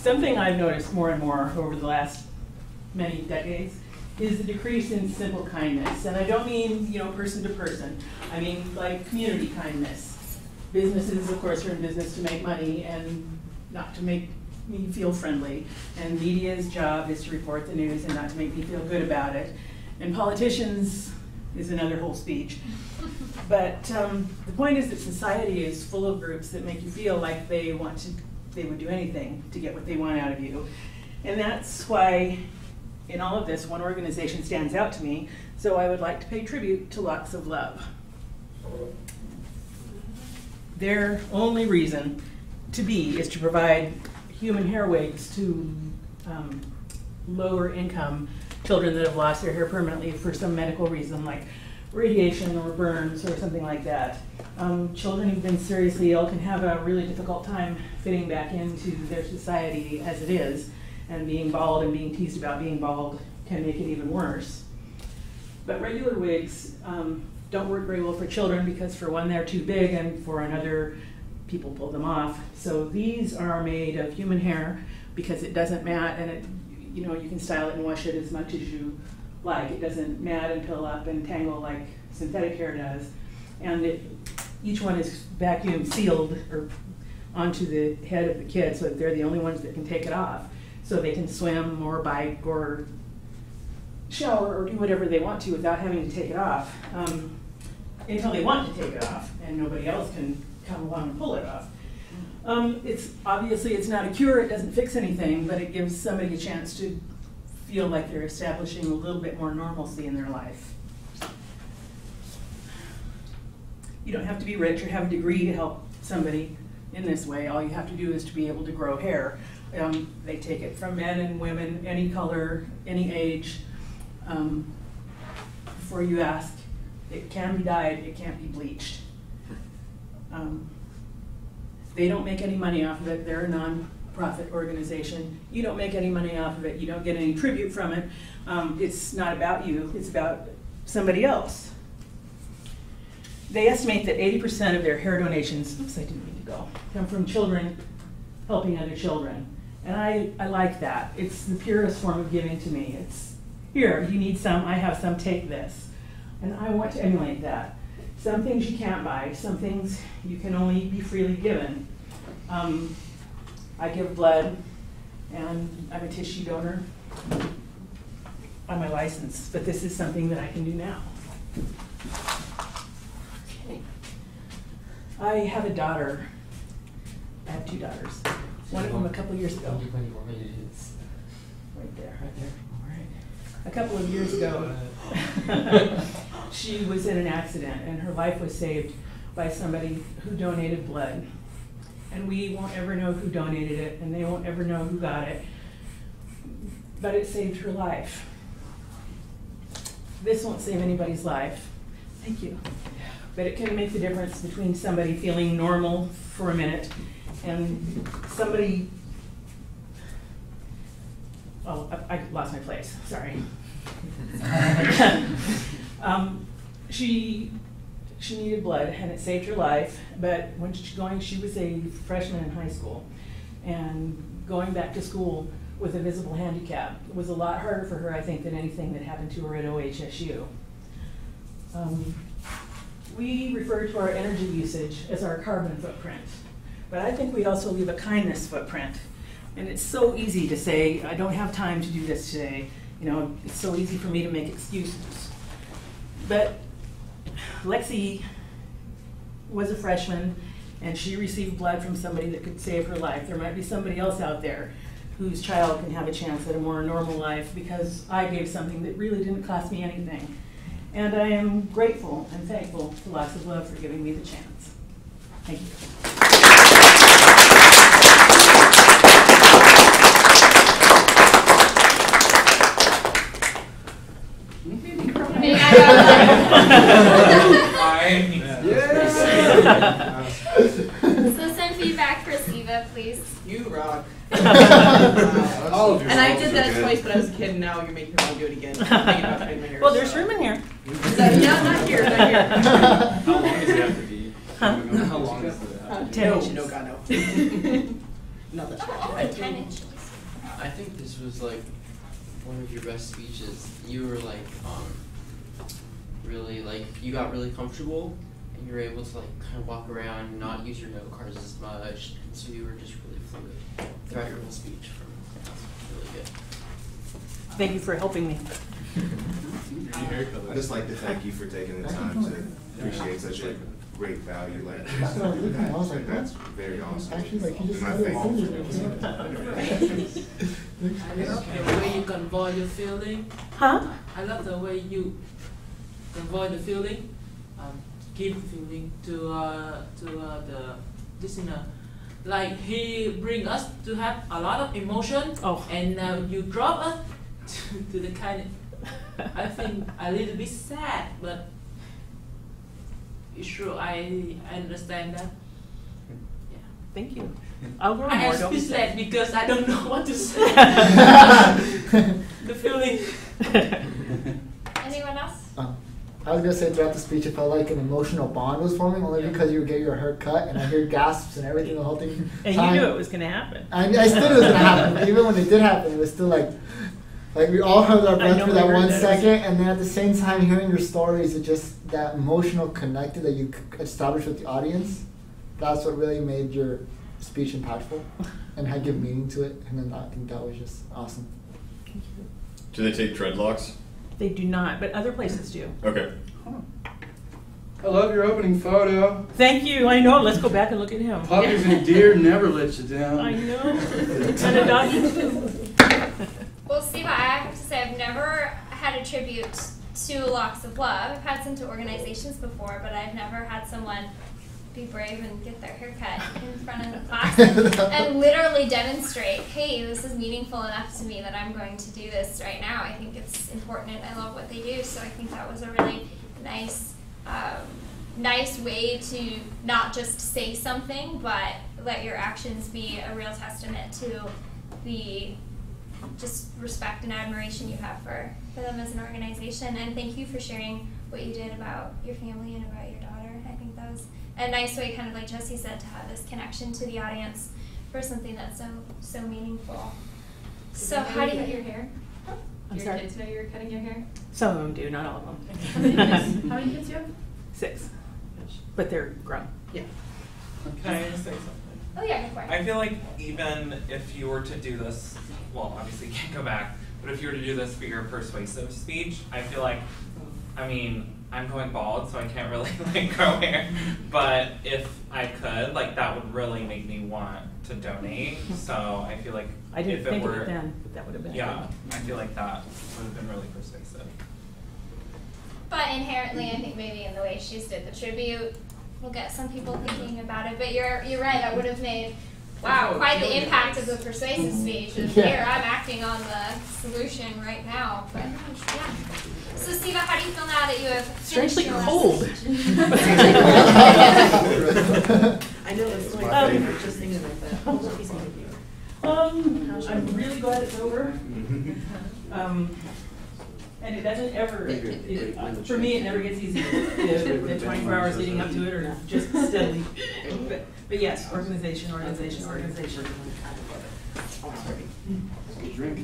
Something I've noticed more and more over the last many decades is the decrease in simple kindness. And I don't mean, person to person. I mean, like community kindness. Businesses, of course, are in business to make money and not to make me feel friendly. And media's job is to report the news and not to make me feel good about it. And politicians is another whole speech. But the point is that society is full of groups that make you feel like they would do anything to get what they want out of you. And that's why in all of this, one organization stands out to me, so I would like to pay tribute to Lots of Love. Their only reason to be is to provide human hair wigs to lower income children that have lost their hair permanently for some medical reason, like radiation or burns or something like that. Children who've been seriously ill can have a really difficult time fitting back into their society as it is, and being bald and being teased about being bald can make it even worse. But regular wigs don't work very well for children because for one, they're too big, and for another, people pull them off. So these are made of human hair because it doesn't mat, and you can style it and wash it as much as you like. It doesn't mat and pill up and tangle like synthetic hair does. And each one is vacuum sealed or onto the head of the kid so that they're the only ones that can take it off. So they can swim or bike or shower or do whatever they want to without having to take it off until they want to take it off and nobody else can come along and pull it off. It's not a cure, it doesn't fix anything, but it gives somebody a chance to feel like they're establishing a little bit more normalcy in their life. You don't have to be rich or have a degree to help somebody in this way. All you have to do is to be able to grow hair. They take it from men and women, any color, any age. Before you ask, it can be dyed, it can't be bleached. They don't make any money off of it. They're a non-profit organization. You don't make any money off of it. You don't get any tribute from it. It's not about you. It's about somebody else. They estimate that 80% of their hair donations, oops, I didn't mean to go, come from children helping other children. And I like that. It's the purest form of giving to me. It's, here, you need some, I have some, take this. And I want to emulate that. Some things you can't buy, some things you can only be freely given. I give blood, and I'm a tissue donor on my license, but this is something that I can do now. Okay. I have a daughter. I have two daughters. One of them a couple years ago. Right there. Right there. All right. A couple of years ago, she was in an accident, and her life was saved by somebody who donated blood. And we won't ever know who donated it, and they won't ever know who got it. But it saved her life. This won't save anybody's life. Thank you. But it can make the difference between somebody feeling normal for a minute and somebody, oh, I lost my place, sorry. She needed blood and it saved her life, but when she was a freshman in high school, and going back to school with a visible handicap was a lot harder for her, I think, than anything that happened to her at OHSU. We refer to our energy usage as our carbon footprint, but I think we also leave a kindness footprint. And it's so easy to say, I don't have time to do this today. It's so easy for me to make excuses. But Lexi was a freshman, and she received blood from somebody that could save her life. There might be somebody else out there whose child can have a chance at a more normal life because I gave something that really didn't cost me anything. And I am grateful and thankful to Lots of Love for giving me the chance. Thank you. So send feedback for Siva, please. You rock. And I did that twice, but I was a kid, and now you're making me do it again. Well, there's room in here. No, not here, not here. How long does it have to be? Huh? How long does it have to be? 10 inches. No, God, no. Not that. 10 inches. I think this was like one of your best speeches. You were like really like you got really comfortable and you were able to like kind of walk around and not use your note cards as much, and so you were just really fluid throughout your whole speech. That's really good. Thank you for helping me. I'd just like to thank you for taking the time to appreciate such a great value like this. That's very awesome. Actually, like, he just And I said it. I love the way you convey your feeling. Huh? I love the way you convey the feeling, give feeling to the listener. Like he bring us to have a lot of emotion, and now you drop us to the kind of, I think a little bit sad, but it's true. I understand that. Yeah. Thank you. I'll learn I more. am Don't be speechless sad. because I don't know what to say. The feeling. Anyone else? I was gonna say throughout the speech, it felt like an emotional bond was forming, only because you would get your hair cut, and I heard gasps and everything, the whole thing. And you knew it was going to happen. I still knew it was gonna happen, but even when it did happen, it was still like we all held our breath for that 1 second, and then at the same time, hearing your stories, it just that emotional connected that you established with the audience. That's what really made your speech impactful, and had give meaning to it. And then I think that was just awesome. Do they take dreadlocks? They do not, but other places do. Okay. I love your opening photo. Thank you. I know. Let's go back and look at him. Puppies and deer never let you down. I know. And a doggy too. Well, Steve, I have to say I've never had a tribute to Locks of Love. I've had some to organizations before, but I've never had someone be brave and get their hair cut in front of the class and literally demonstrate, hey, this is meaningful enough to me that I'm going to do this right now. I think it's important and I love what they do, so I think that was a really nice nice way to not just say something, but let your actions be a real testament to the just respect and admiration you have for them as an organization. And thank you for sharing what you did about your family and about your daughter. I think that was a nice way, kind of like Jesse said, to have this connection to the audience for something that's so meaningful. So how do you cut your hair? I'm Your sorry? kids know you're cutting your hair? Some of them do, not all of them. How many kids do you have? 6. But they're grown. Yeah. Can I just say something? Oh yeah, go for it. I feel like even if you were to do this, well, obviously you can't go back, but if you were to do this for your persuasive speech, I feel like, I mean, I'm going bald, so I can't really like grow hair, but if I could, like that would really make me want to donate. So I feel like I didn't if it think were, of it then, but that would have been. yeah, I feel like that would have been really persuasive. But inherently, I think maybe in the way she's did the tribute, we'll get some people thinking about it. But you're right. That would have made quite the impact of the persuasive speech. Of here, I'm acting on the solution right now. But yeah. So Siva, how do you feel now that you have Strangely finished your cold. I know it's like just thinking about that. I'm really glad it's over. And it doesn't ever, for me, it never gets easier. The 24 hours leading up to it are just steadily. But yes, organization. Drink.